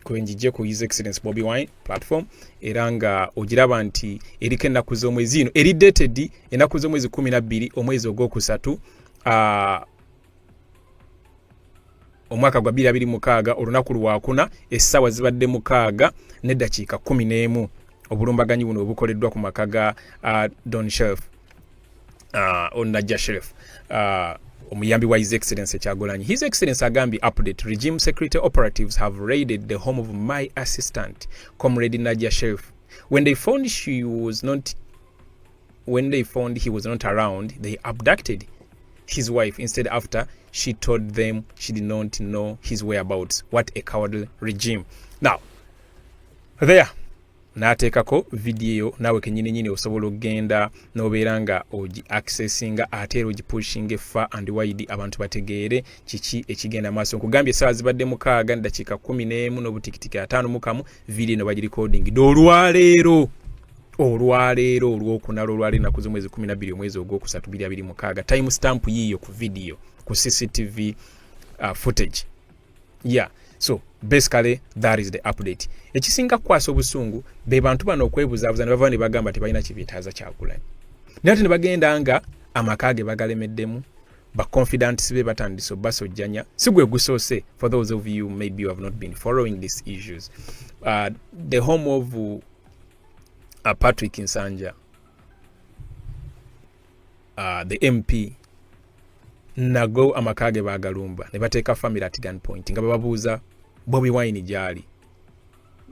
D: kwenjije ku His Excellency Bobi Wine platform era nga ogiraba nti eriko ennaku z'omwezi ino eri dated ennaku z'omwezi 12 omwezi ogwokusatu omwaka gwa 2026 olunaku lwakuna essaawa zibadde 6 n'eddakiika 11 obulumbaganyi buno obukoleddwa ku maka ga Don Shelf Najja Shelf omuyambi wa His Excellency Kyagulanyi. His Excellency agambye update regime security operatives have raided the home of my assistant Comrade Najja Shelf when they found he was not around. They abducted his wife instead after she told them she did not know his whereabouts. What a cowardly regime. Now there n'ateekako video naawe kenyini osobola okgenda n'obeera nga ogi accessinga ate era ogipushinga far and wide abantu bategeere kiki ekigenda maaso. Nkugambye essaawa zibadde 6 n'eddakiika 11 n'obutikitiki 5 video eno bagirecording olwaleero olwokunala olwaleero ennaku z'omwezi 12 omwezi ogwokusatu 2026 time stamp yiyo ku video ku CCTV footage. Yeah, so basically that is the update. Ekisinga kwasa obusungu be bantu bano okwebuzaabuza ne bava ne bagamba tebalina kibitaaza Kyagulanyi naye ate ne bagenda nga amakage bagalemeddemu ba confident be batandise basojjanya sigwe gusoose. For those of you maybe you have not been following these issues, the home of Patrick Nsanja, the MP, nago amakage bagalumba ne bateeka family at gunpoint nga bababuuza Bobi Wine gyali.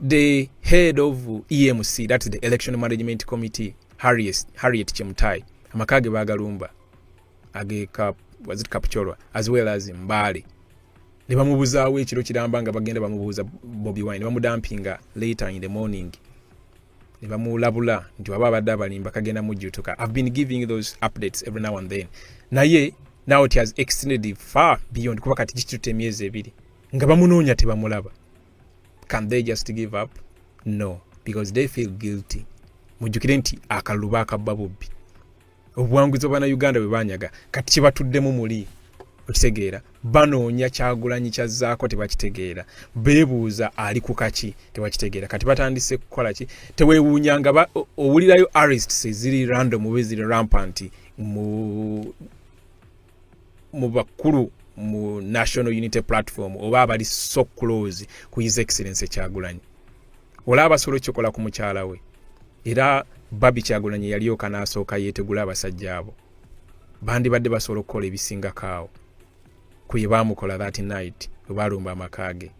D: The head of EMC, that's the Election Management Committee, Harriet Chemutai, amakage bagalumba was it Kapchorwa as well as Mbale. Ne bamubuzaawo ekiro kiramba nga bagenda bamubuuza Bobi Wine, bamudampinga later in the morning. Ne bamulabula nti baba abadde abalimba kagenda mujjutuka. I've been giving those updates every now and then. Naye now it has extended far beyond kuba kati gikitutte emyezi 2 nga bamunoonya tebamulaba. Can they just give up? No, because they feel guilty. Mujjukire nti akaluba akabba bubbi obuwanguzi bwana Uganda bwe banyaga kati kibatuddemu muli okitegeera. Banoonya Kyagulanyi kyazzaako tebakitegeera, beebuuza ali ku kaki tebakitegeera. Kati batandise kukola ki? Teweewuunya nga owulirayo arrests ziri random we ziri rampant mu bakulu mu National Unity Platform oba abali so close ku His Excellency Kyagulanyi. Olaba solo kikola ku mukyala we era Babi Kyagulanyi yalioka n'asooka yeetegula abasajja abo bandi badde basobola okukola ebisinga kaawo kuye baamukola that night we balumba amakage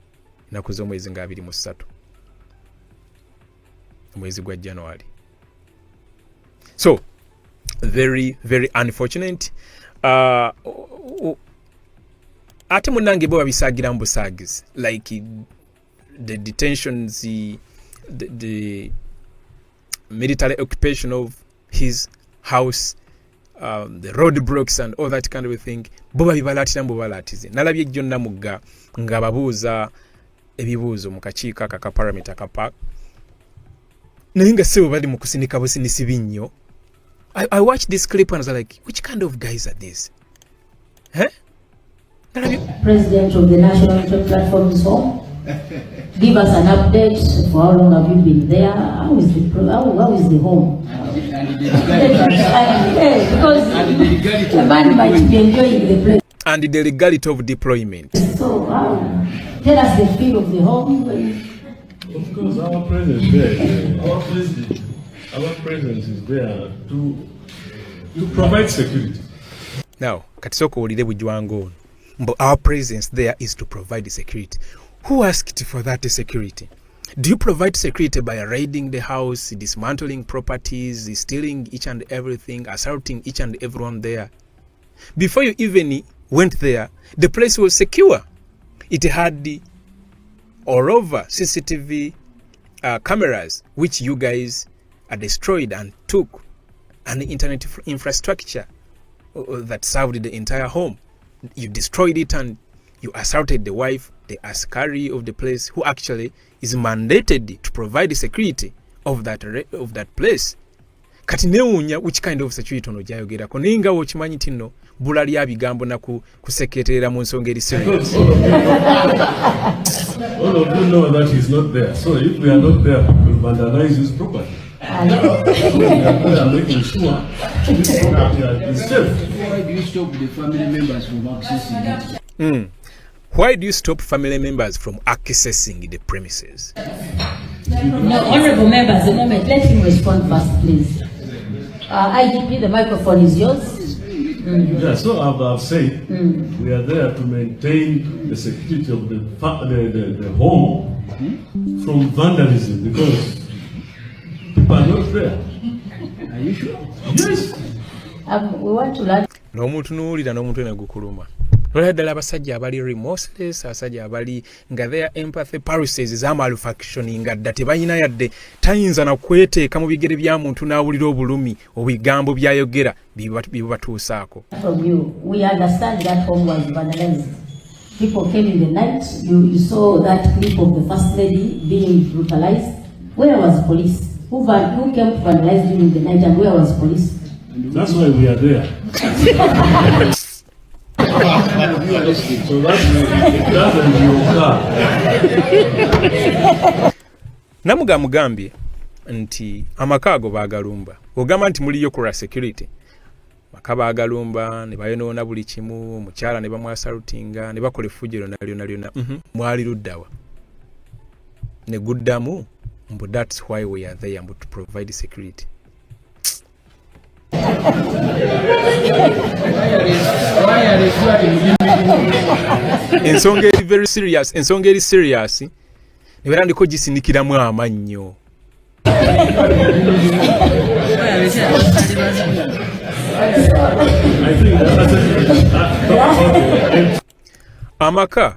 D: ennaku z'omwezi nga 23 omwezi gwa January. So very very unfortunate. Ate munange bo babisagira mbusagizi like the detentions, the military occupation of his house, the roadblocks and all that kind of thing. Bo babibalatira mbubalatize nalabye jonna mugga nga babuuza ebibuuzo mu kakiiko aka parameter kapa naye nga sebo bali mu kusinika businisi binnyo. I watched this clip and I was like, which kind of guys are these? Huh?
F: President of the National Unity Platform is home. Give us an update for how long have you been there? How is the home? Because a man might be enjoying the place.
D: And the legality of deployment.
F: So tell us the feel of the home.
G: Of course, our presence there. Our presence is there to provide security.
D: Now, katisoko olide bujwango. But our presence there is to provide the security. Who asked for that security? Do you provide security by raiding the house, dismantling properties, stealing each and everything, assaulting each and everyone there? Before you even went there, the place was secure. It had all over CCTV cameras, which you guys destroyed and took, and the internet infrastructure that served the entire home. You destroyed it and you assaulted the wife, the askari of the place, who actually is mandated to provide security of that place. Kati newunya which kind of security ono gyayogerako ninga okimanyi tino bula lya bigambo na kuseketerera mu nsonga eri serious.
G: All of you know that he's not there. So if we are not there, we'll vandalize his property. We are making sure this property is safe.
H: Why do you stop the family members from accessing it?
D: Why do you stop family members from accessing the premises?
F: No, honorable members, a moment. Let him respond first, please. IGP, the microphone is yours.
G: Yeah, so I've said we are there to maintain the security of the home from vandalism because people are not there.
H: Are you sure?
G: Yes.
F: We want to learn.
D: N'omuntu n'owulira n'omuntu ena gukuluma. Olwala ddala abasajja abali remorseless, abasajja abali nga their empathy pulses za malfunctioning dda tebalina yadde tayinza na kweteeka mu bigere bya muntu n'awulira obulumi obigambo byayogera bibatuusaako.
F: From you, we understand that home was vandalized. People came in the night. You saw that clip of the first lady being brutalized. Where was police? Who came to vandalize during the night, and where was police?
G: That's why we are there. So that doesn't
D: Namuga mugambye nti amaka ago bagalumba. Ogamba nti muliyo kura security. Makaba agalumba ne bayonoona buli kimu, mukyala ne bamwasalutinga, ne bakola effujiro nalyona. Mwali luddawa. Ne guddamu, but that's why we are there to provide security. Ensonga eri very serious, ensonga eri serious. Ne barandiko gisindikiramu amannyo. Amaka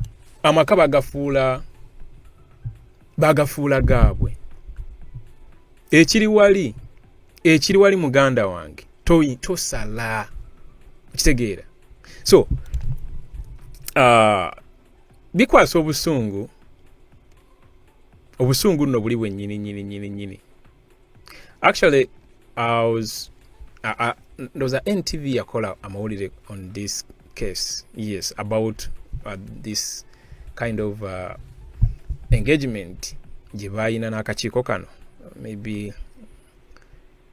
D: bagafuula gaabwe. Ekiri wali muganda wange tosala kitegeera. So bikwasa obusungu nno buli bwennyini. Actually there was a NTV yakola amawulire on this case, yes, about this kind of engagement gye bayina n'akakiiko kano. Maybe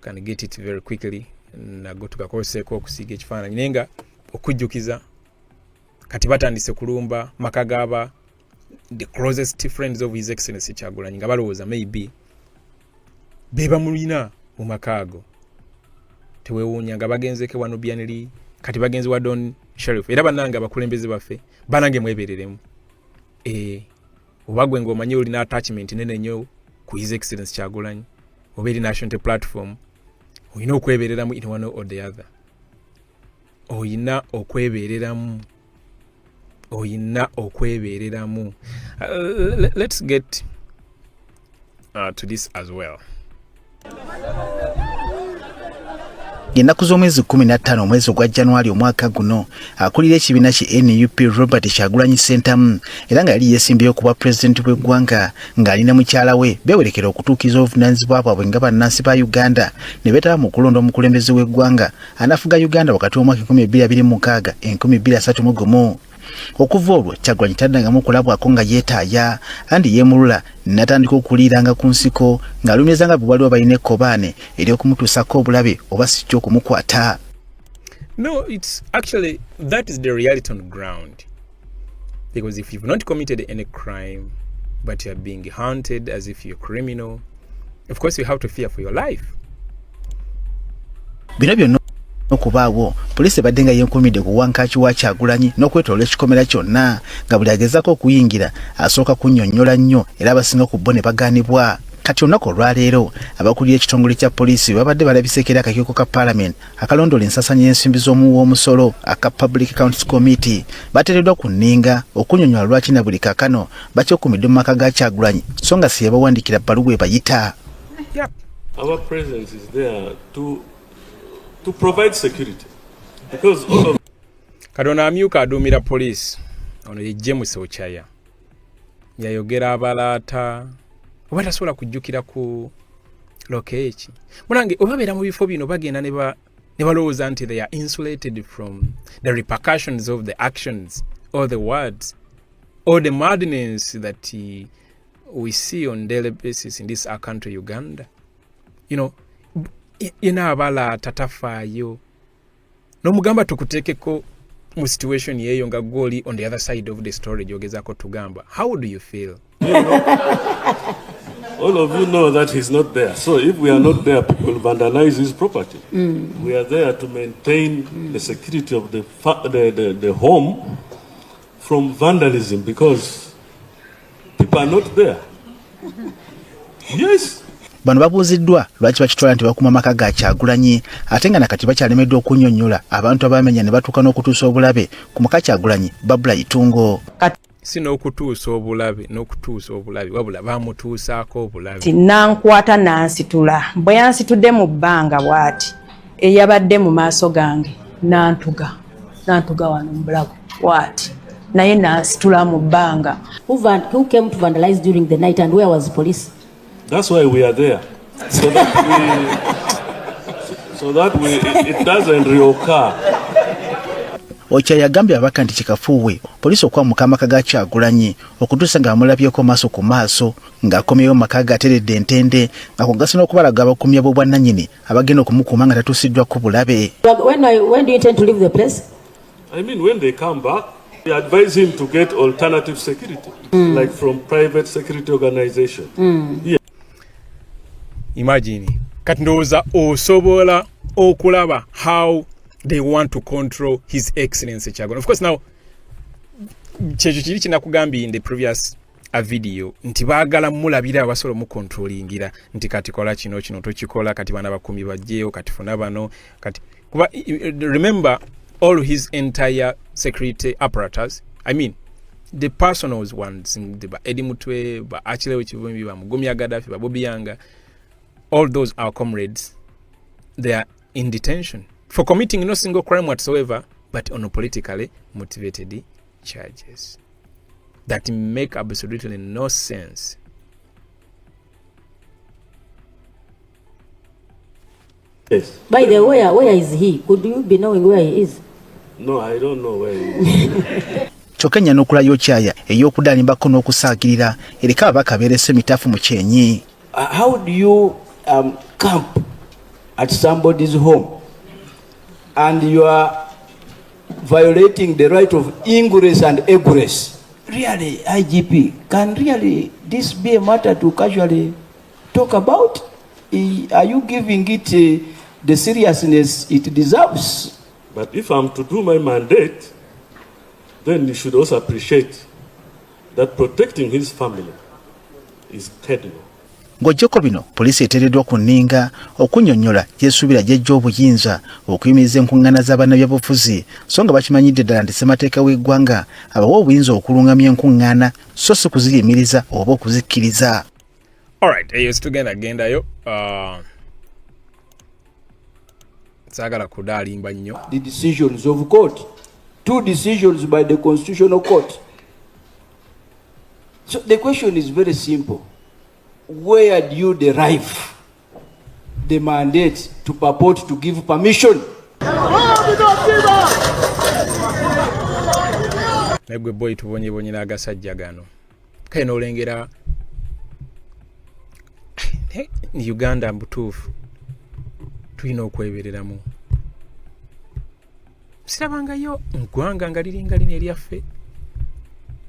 D: can get it very quickly. Nago tukakoseeko okusiiga ekifaananyi nenga okujjukiza kati batandise kulumba maka gaba the closest friends of his excellency Kyagulanyi nga balowooza maybe beba mulina mu makaago teweewuunya nga bagenzeke wano Bianeri kati bagenzi wa Don Sheriff era bannange abakulembeze baffe banange mwebereremu obagwe ng'omanyi olina attachment nene nnyo ku his excellency Kyagulanyi oba eri national platform oyina okwebereramu in one or the other. Oyina okwebereramu. Let's get to this as well.
I: Ennaku z'omwezi 15 omwezi ogwa January omwaka guno akulira ekibiina ki NUP Robert Kyagulanyi Ssentamu era nga yali yeesimbyeyo kuba pulezidenti w'eggwanga ng'alina mukyala we beewerekera okutuukiza obuvunaanyizibwa bwabwe nga bannansi ba Uganda ne beetaba mu kulonda omukulembeze w'eggwanga anafuga Uganda wakati w'omwaka 2026 2031. Okuva olwo Kyagulanyi taddangamu kulabwako nga yeetaaya andi yeemulula n'atandika okuliiranga ku nsiko ng'alumizanga bwe waliwo balina ekkobaane ery'okumutuusako obulabe oba si kyo okumukwata.
D: No, it's actually that is the reality on the ground. Because if you've not committed any crime but you're being hunted as if you're a criminal, of course you have to fear for your life.
I: Bino byonna okubaawo poliisi badde nga yenkumidde ku wankaaki wa Kyagulanyi n'okwetoloola ekikomera kyonna nga buli agezaako okuyingira asooka kunnyonnyola nnyo era abasinga ku bo ne bagaanibwa. Kati olunaku olwaleero abakulira ekitongole kya poliisi babadde balabiseeko akakiiko ka Parliament akalondoola ensasanya y'ensimbi z'omuwi w'omusolo aka Public Accounts Committee bateereddwa ku nninga okunnyonnyola lwaki na buli kaakano bakyokumidde mu maka ga Kyagulanyi so nga si yabawandiikira bbaluwa ebayita.
G: Our presence is there to provide security because all of
D: Kadona amyuka aduumira poliisi ono ye James Okyaya yayogera abalaata oba tasobola kujjukira ku lokeeki munange obabeera mu bifo bino bagenda ne balowooza nti they are insulated from the repercussions of the actions or the words or the madness that we see on daily basis in this our country Uganda. Abala tatafaayo n'omugamba tukuteekeko mu situation yeeyo nga goli on the other side of the story gyogezako tugamba. How would you feel?
G: All of you know that he's not there. So if we are not there, people vandalize his property. We are there to maintain the security of the home from vandalism because people are not there. Yes.
I: Bano babuuziddwa lwaki bakitwala nti bakuma amaka ga Kyagulanyi ate nga nakati bakyalemeddwa okunnyonnyola abantu abamenya ne batuuka n'okutuusa obulabe ku muka Kyagulanyi Babula Itungo.
D: Si n'okutuusa obulabe wabula bamutuusaako obulabe.
J: Nankwata nansitula bwe yansitudde mu bbanga bw'ati eyabadde mu maaso gange nantuga wano mu bulago bw'ati naye nansitula mu bbanga.
F: Who came to vandalize during the night and where was the police?
G: That's why we are there. So that it doesn't reoccur.
I: Ocha yagambye abaka nti kikafuuwe poliisi okwamuka amaka ga Kyagulanyi okutuusa ng'amulabyeko maaso ku maaso ng'akomyeyo maka gateredde entende nga kugasa n'okubalaga abakumya b'obwannannyini abagenda okumukuuma nga tatuusiddwa ku bulabe.
F: When do you intend to leave the place?
G: I mean, when they come back, we advise him to get alternative security, like from private security organization. Yeah.
D: Imagine kati ndowooza osobola okulaba how they want to control His Excellency Kyagulanyi. Of course now kyekyo kiri kinakugambye in the previous video nti baagala mulabira abasobola mu controllingira nti kati kola kino tokikola kati bana bakumi bajjeyo kati funa bano kati kuba remember all his entire security apparatus, I mean the personal ones, ba Eddie Mutwe, ba Achille Chivumbi, ba Mugumya Gaddafi, ba Bobby Yanga, all those are comrades. They are in detention for committing no single crime whatsoever, but on a politically motivated charges that make absolutely no sense.
G: Yes.
F: By the way, where is he? Could you be knowing where he is?
G: No, I don't know where he is.
I: Chokenya nokulayo kyaya ey'okudalimbako n'okusaagirira ereka abaka beerese mitaafu mu kyenyi.
H: How do you camp at somebody's home and you are violating the right of ingress and egress? Really, IGP, can really this be a matter to casually talk about? Are you giving it the seriousness it deserves?
G: But if I'm to do my mandate, then you should also appreciate that protecting his family is cardinal.
I: Ng'ojjeko bino poliisi eteereddwa ku nninga okunnyonnyola gyesuubira gy'ejja obuyinza okuyimiriza enkuŋŋaana z'abannabyabufuzi so nga bakimanyidde ddala nti ssemateeka w'eggwanga abawa obuyinza okulungamya enkuŋŋaana so si kuziyimiriza oba okuzikkiriza.
D: Alright, eyo situgendagendayo saagala kudaalimba nnyo.
H: The decisions of court, 2 decisions by the Constitutional Court. So the question is very simple. Where do you derive the mandate to purport to give permission?
D: Negwe boy tubonyebonye n'agasajja gano kale n'olengera ni Uganda mbutuufu tulina okwebereramu. Sirabangayo nggwanga nga liringa lino eryaffe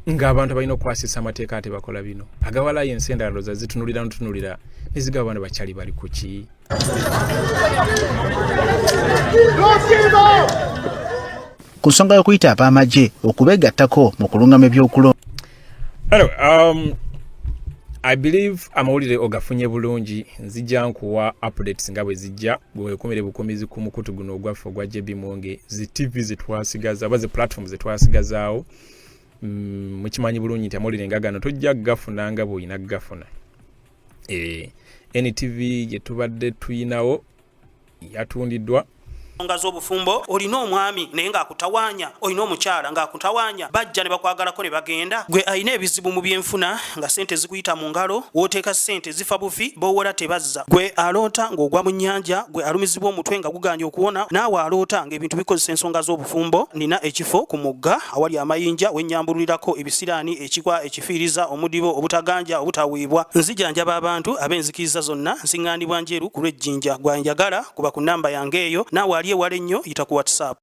D: ng'abantu balina okwasisa amateeka ate bakola bino agawalayo ensi endala ndowooza zitunulira nezigaba bano bakyali bali ku ki.
I: Ku nsonga y'okuyita ab'amagye okubeegattako mu kulungamya ebyokulonda.
D: Anyway, I believe amawulire ogafunye bulungi nzija nkuwa updates nga bwe zijja bwekomere bukomizi ku mukutu guno ogwaffe ogwa JB Mwonge zi TV zetwasigaza baze platforms zetwasigazaawo mukimanyi bulungi nti amawulire nga gano tojja gafuna nga bw'olina gafuna. NTV gye tubadde tuyinawo yatundiddwa
C: ensonga z'obufumbo olina omwami naye ng'akutawanya olina omukyala ng'akutawanya bajja ne bakwagalako ne bagenda gwe alina ebizibu mu byenfuna nga sente zikuyita mu ngalo wooteeka sente zifa bufi b'owola tebazza gwe aloota ng'ogwa mu nnyanja gwe alumizibwa omutwe nga guganja okuwona naawe aloota ng'ebintu bikozesa ensonga z'obufumbo nina ekifo ku mugga awali amayinja wennyambululirako ebisiraani ekikwa ekifiiriza omudibo obutaganja obutaweebwa nzijanjaba abantu ab'enzikiriza zonna nsiŋŋaanibwa njeru ku lw'ejjinja gwanjagala kuba ku nnamba yange eyo naawe ali ewala ennyo yita ku WhatsApp.